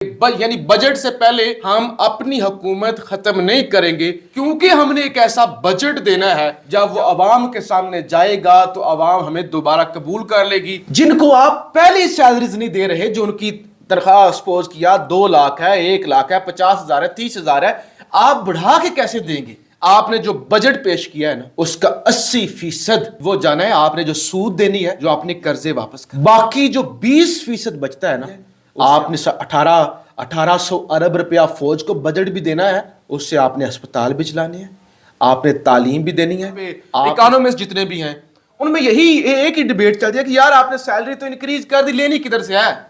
यानी बजट से पहले हम अपनी हुकूमत खत्म नहीं करेंगे, क्योंकि हमने एक ऐसा बजट देना है जब वो अवाम के सामने जाएगा तो अवाम हमें दोबारा कबूल कर लेगी। जिनको आप पहली सैलरीज नहीं दे रहे, जो उनकी तनख्वाह सपोज किया 2 लाख है, 1 लाख है, 50,000 है, 30,000 है, आप बढ़ा के कैसे देंगे? आपने जो बजट पेश किया है ना, उसका 80% वो जाना है आपने जो सूद देनी है, जो आपने कर्जे वापस कर, बाकी जो 20% बचता है ना, आपने 1800 अरब रुपया फौज को बजट भी देना है, उससे आपने अस्पताल भी चलाने हैं, आपने तालीम भी देनी है। इकोनॉमिस्ट जितने भी हैं उनमें यही एक ही डिबेट चलती है कि यार आपने सैलरी तो इंक्रीज कर दी, लेनी किधर से है?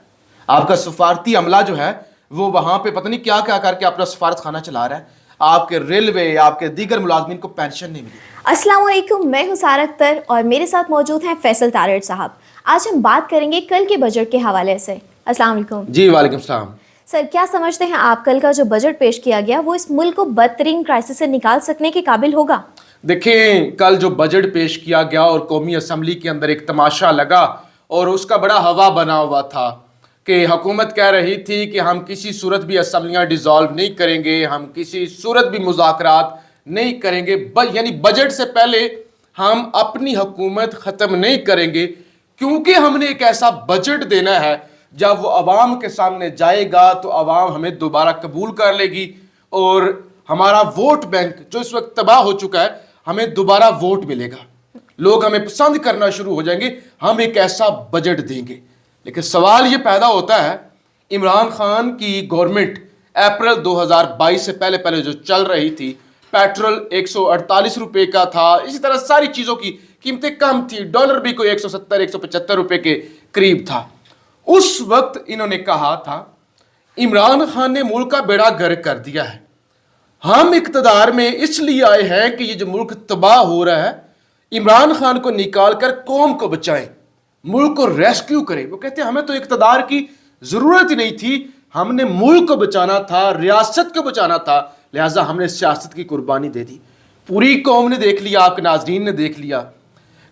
आपका सफारती अमला जो है वो वहां पे पता नहीं क्या क्या करके अपना सफारत खाना चला रहा है, आपके रेलवे, आपके दीगर मुलाजमीन को पेंशन नहीं मिली। अस्सलाम वालेकुम, मैं हूं सारा अख्तर और मेरे साथ मौजूद हैं फैसल तारड़ साहब। आज हम बात करेंगे कल के बजट के हवाले से। अस्सलाम वालेकुम। जी वालेकुम सलाम। सर, क्या समझते हैं आप कल का जो बजट पेश किया गया वो इस मुल्क को बदतरीन क्राइसिस से निकाल सकने के काबिल होगा? देखें, कल जो बजट पेश किया गया और कौमी असम्बली के अंदर एक तमाशा लगा और उसका बड़ा हवा बना हुआ था कि हुकूमत कह रही थी कि हम किसी सूरत भी असम्बलियाँ डिज़ोल्व नहीं करेंगे, हम किसी सूरत भी मुज़ाकरात नहीं करेंगे, यानी बजट से पहले हम अपनी हुकूमत ख़त्म नहीं करेंगे, क्योंकि हमने एक ऐसा बजट देना है जब वो अवाम के सामने जाएगा तो अवाम हमें दोबारा कबूल कर लेगी और हमारा वोट बैंक जो इस वक्त तबाह हो चुका है, हमें दोबारा वोट मिलेगा, लोग हमें पसंद करना शुरू हो जाएंगे, हम एक ऐसा बजट देंगे। लेकिन सवाल ये पैदा होता है, इमरान खान की गवर्नमेंट अप्रैल 2022 से पहले पहले जो चल रही थी, पेट्रोल 148 रुपए का था, इसी तरह सारी चीज़ों की कीमतें कम थी, डॉलर भी कोई 170-175 रुपए के करीब था। उस वक्त इन्होंने कहा था इमरान खान ने मुल्क का बेड़ा गर्क कर दिया है, हम इक़्तिदार में इसलिए आए हैं कि ये जो मुल्क तबाह हो रहा है, इमरान खान को निकाल कर कौम को बचाएं, मुल्क को रेस्क्यू करें। वो कहते हैं हमें तो इक़्तिदार की ज़रूरत ही नहीं थी, हमने मुल्क को बचाना था, रियासत को बचाना था, लिहाजा हमने सियासत की कुर्बानी दे दी। पूरी कौम ने देख लिया, आपके नाजरीन ने देख लिया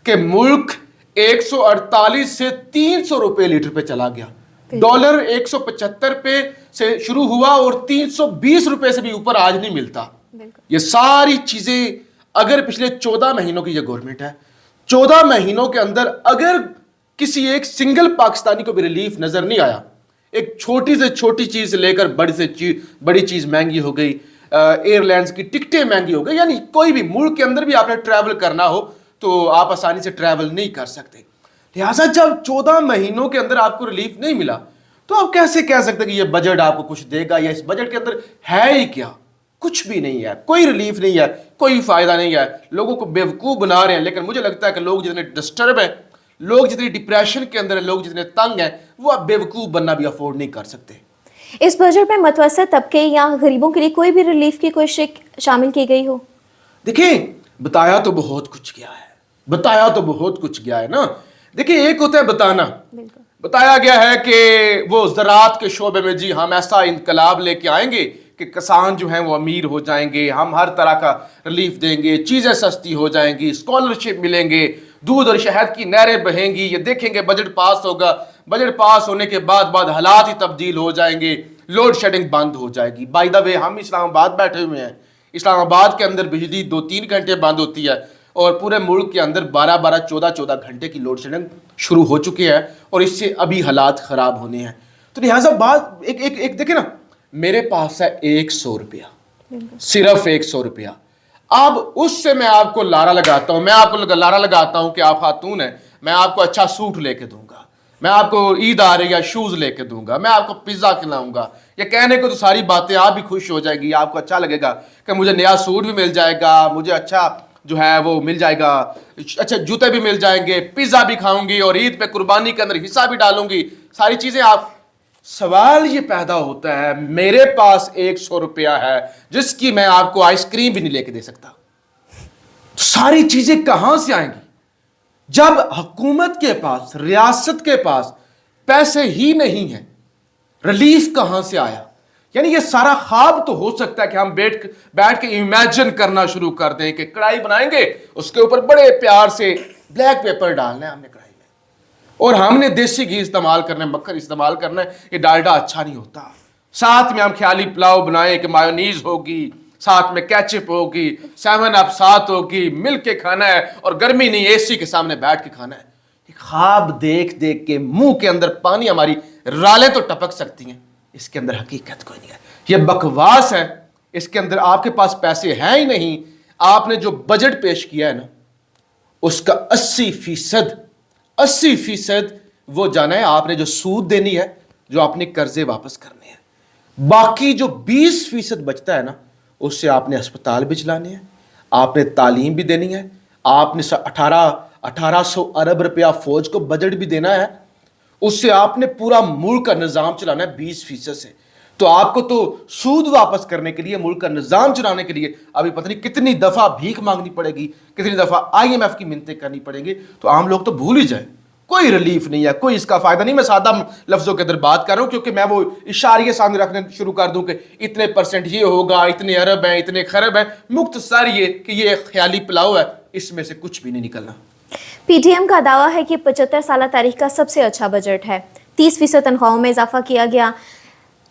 कि मुल्क 148 से 300 रुपए लीटर पे चला गया, डॉलर 175 पे से शुरू हुआ और 320 रुपए से भी ऊपर आज नहीं मिलता। ये सारी चीजें अगर पिछले 14 महीनों की ये गवर्नमेंट है, 14 महीनों के अंदर अगर किसी एक सिंगल पाकिस्तानी को भी रिलीफ नजर नहीं आया, एक छोटी से छोटी चीज से लेकर बड़ी चीज महंगी हो गई, एयरलाइंस की टिकटें महंगी हो गई, यानी कोई भी मुल्क के अंदर भी आपने ट्रैवल करना हो तो आप आसानी से ट्रैवल नहीं कर सकते। लिहाजा जब 14 महीनों के अंदर आपको रिलीफ नहीं मिला तो आप कैसे कह सकते कि ये बजट आपको कुछ देगा, या इस बजट के अंदर है ही क्या? कुछ भी नहीं है, कोई रिलीफ नहीं है, कोई फायदा नहीं है, लोगों को बेवकूफ़ बना रहे हैं। लेकिन मुझे लगता है कि लोग जितने डिस्टर्ब हैं, लोग जितने डिप्रेशन के अंदर हैं, लोग जितने तंग हैं, वो आप बेवकूफ़ बनना भी अफोर्ड नहीं कर सकते। इस बजट में मतवसत तबके या गरीबों के लिए कोई भी रिलीफ की कोशिश शामिल की गई हो? देखिए, बताया तो बहुत कुछ गया है, बताया तो बहुत कुछ गया है ना। देखिए, एक होता है बताना, बताया गया है कि वो ज़राअत के शोबे में जी हम ऐसा इनकलाब लेके आएंगे कि किसान जो हैं वो अमीर हो जाएंगे, हम हर तरह का रिलीफ देंगे, चीज़ें सस्ती हो जाएंगी, स्कॉलरशिप मिलेंगे, दूध और शहद की नहरें बहेंगी, ये देखेंगे बजट पास होगा, बजट पास होने के बाद हालात ही तब्दील हो जाएंगे, लोड शेडिंग बंद हो जाएगी। बाय द वे, हम इस्लामाबाद बैठे हुए हैं, इस्लामाबाद के अंदर बिजली 2-3 घंटे बंद होती है और पूरे मुल्क के अंदर 12-12, 14-14 घंटे की लोड शेडिंग शुरू हो चुकी है और इससे अभी हालात ख़राब होने हैं। तो लिहाजा बात एक देखे ना, मेरे पास है 100 रुपया, सिर्फ 100 रुपया। अब उससे मैं आपको लारा लगाता हूँ, मैं आपको लारा लगाता हूँ कि आप खातून हैं, मैं आपको अच्छा सूट लेके दूंगा, मैं आपको ईद आ रही है शूज़ लेके दूंगा, मैं आपको पिज़्ज़ा खिलाऊंगा। ये कहने को तो सारी बातें, आप भी खुश हो जाएगी, आपको अच्छा लगेगा कि मुझे नया सूट भी मिल जाएगा, मुझे अच्छा जो है वो मिल जाएगा, अच्छा जूते भी मिल जाएंगे, पिज़्ज़ा भी खाऊंगी और ईद पे कुर्बानी के अंदर हिस्सा भी डालूंगी, सारी चीज़ें आप। सवाल ये पैदा होता है, मेरे पास 100 रुपया है जिसकी मैं आपको आइसक्रीम भी नहीं लेके दे सकता, तो सारी चीज़ें कहाँ से आएंगी जब हुकूमत के पास, रियासत के पास पैसे ही नहीं है? रिलीफ कहाँ से आया? यानी ये सारा ख्वाब तो हो सकता है कि हम बैठ के इमेजिन करना शुरू कर दें कि कढ़ाई बनाएंगे, उसके ऊपर बड़े प्यार से ब्लैक पेपर डालना है हमने कढ़ाई में, और हमने देसी घी इस्तेमाल करना है, मक्खन इस्तेमाल करना है, ये डालडा अच्छा नहीं होता, साथ में हम ख्याली पुलाव बनाए कि मायोनीज होगी, साथ में केचप होगी, 7 अप साथ होगी, मिल के खाना है और गर्मी नहीं एसी के सामने बैठ के खाना है। ख्वाब देख देख के मुंह के अंदर पानी, हमारी रालें तो टपक सकती हैं, इसके अंदर हकीकत कोई नहीं है, ये बकवास है। इसके अंदर आपके पास पैसे हैं ही नहीं। आपने जो बजट पेश किया है ना, उसका 80% वो जाना है आपने जो सूद देनी है, जो आपने कर्जे वापस करने हैं। बाकी जो 20% बचता है ना, उससे आपने अस्पताल भी चलाने हैं, आपने तालीम भी देनी है, आपने 1800 अरब रुपया फौज को बजट भी देना है, उससे आपने पूरा मुल्क का निज़ाम चलाना है 20% से। तो आपको तो सूद वापस करने के लिए, मुल्क का निज़ाम चलाने के लिए अभी पता नहीं कितनी दफ़ा भीख मांगनी पड़ेगी, कितनी दफ़ा IMF की मिन्नतें करनी पड़ेंगी। तो आम लोग तो भूल ही जाए, कोई रिलीफ नहीं है, कोई इसका फ़ायदा नहीं। मैं सादा लफ्ज़ों के अंदर बात कर रहा हूँ, क्योंकि मैं वो इशारे सामने रखने शुरू कर दूँ कि इतने % ये होगा, इतने अरब हैं, इतने खरब हैं। मुख्तसर ये कि ये ख्याली पुलाव है, इसमें से कुछ भी नहीं निकलना। PTM का दावा है कि 75 साल तारीख का सबसे अच्छा बजट है। 30% तनख्वाहों में इजाफा किया गया,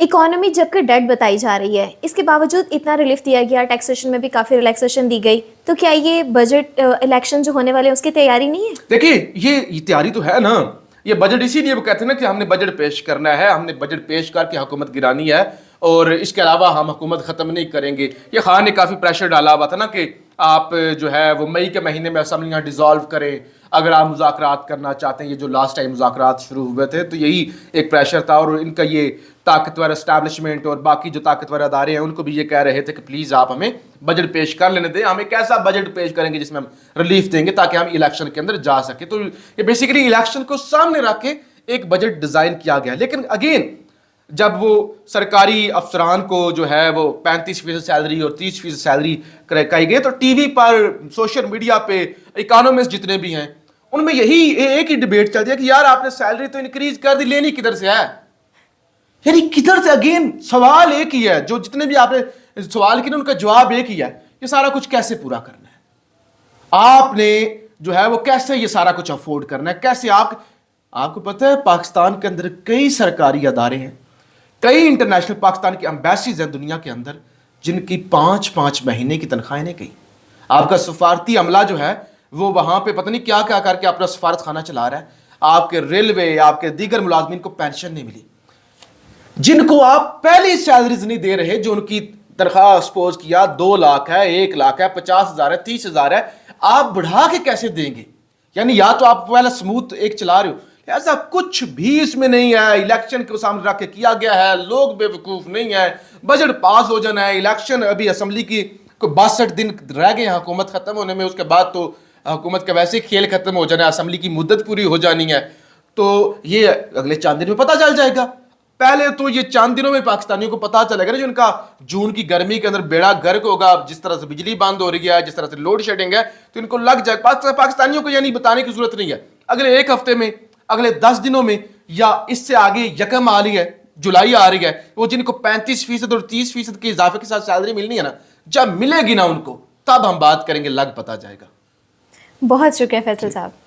इकोनॉमी जबकि डेड बताई जा रही है, इसके बावजूद इतना रिलीफ दिया गया, टैक्सेशन में भी काफ़ी रिलैक्सेशन दी गई। तो क्या ये बजट इलेक्शन जो होने वाले हैं उसकी तैयारी नहीं है? देखिए ये तैयारी तो है ना, ये बजट इसीलिए वो कहते हैं ना कि हमने बजट पेश करना है, हमने बजट पेश करके हुकूमत गिरानी है और इसके अलावा हम हुकूमत ख़त्म नहीं करेंगे। ये खान ने काफ़ी प्रेशर डाला हुआ था ना कि आप जो है वो मई के महीने में असम्बलियाँ डिज़ोल्व करें अगर आप मुज़ाकरात करना चाहते हैं। ये जो लास्ट टाइम मुज़ाकरात शुरू हुए थे तो यही एक प्रेशर था, और इनका ये ताकतवर इस्टेब्लिशमेंट और बाकी जो ताकतवर अदारे हैं उनको भी ये कह रहे थे कि प्लीज़ आप हमें बजट पेश कर लेने दें, हम एक ऐसा बजट पेश करेंगे जिसमें हम रिलीफ देंगे ताकि हम इलेक्शन के अंदर जा सके। तो ये बेसिकली इलेक्शन को सामने रख के एक बजट डिज़ाइन किया गया। लेकिन अगेन जब वो सरकारी अफसरान को जो है वो 35% सैलरी और 30% सैलरी कही गई, तो टीवी पर, सोशल मीडिया पे इकोनॉमिस्ट जितने भी हैं उनमें यही एक ही डिबेट चलती है कि यार आपने सैलरी तो इंक्रीज कर दी, लेनी किधर से है, यानी किधर से। अगेन सवाल एक ही है, जो जितने भी आपने सवाल किए उनका जवाब एक ही है, ये सारा कुछ कैसे पूरा करना है, आपने जो है वो कैसे ये सारा कुछ अफोर्ड करना है, कैसे। आपको पता है पाकिस्तान के अंदर कई सरकारी अदारे हैं, कई इंटरनेशनल पाकिस्तान की एम्बेसीज हैं दुनिया के अंदर, जिनकी 5-5 महीने की तनख्वाहें नहीं गई। आपका सफारती अमला जो है वो वहां पे पता नहीं क्या क्या करके अपना सफारत खाना चला रहा है। आपके रेलवे, आपके दीगर मुलाजमीन को पेंशन नहीं मिली, जिनको आप पहली सैलरीज नहीं दे रहे, जो उनकी तनख्वाह सपोज किया 2 लाख है, 1 लाख है, 50,000 है, 30,000 है, आप बढ़ा के कैसे देंगे। यानी या तो आप पहला स्मूथ एक चला रहे हो, ऐसा कुछ भी इसमें नहीं है। इलेक्शन को सामने रख के किया गया है, लोग बेवकूफ नहीं है, बजट पास हो जाना है, इलेक्शन अभी असम्बली की को 62 दिन रह गए हैं हुकूमत खत्म होने में, उसके बाद तो हुकूमत का वैसे ही खेल खत्म हो जाना है, असम्बली की मुद्दत पूरी हो जानी है। तो ये अगले 4 दिन में पता चल जाएगा। पहले तो ये 4 दिनों में पाकिस्तानियों को पता चलेगा ना, जो उनका जून की गर्मी के अंदर बेड़ा गर्क होगा, जिस तरह से बिजली बंद हो रही है, जिस तरह से लोड शेडिंग है, तो इनको लग जाए। पाकिस्तानियों को यानी बताने की जरूरत नहीं है, अगले 1 हफ्ते में, अगले 10 दिनों में, या इससे आगे यकम आ रही है, जुलाई आ रही है, वो जिनको 35% और 30% के इजाफे के साथ सैलरी मिलनी है ना, जब मिलेगी ना उनको, तब हम बात करेंगे, लग पता जाएगा। बहुत शुक्रिया फैसल साहब।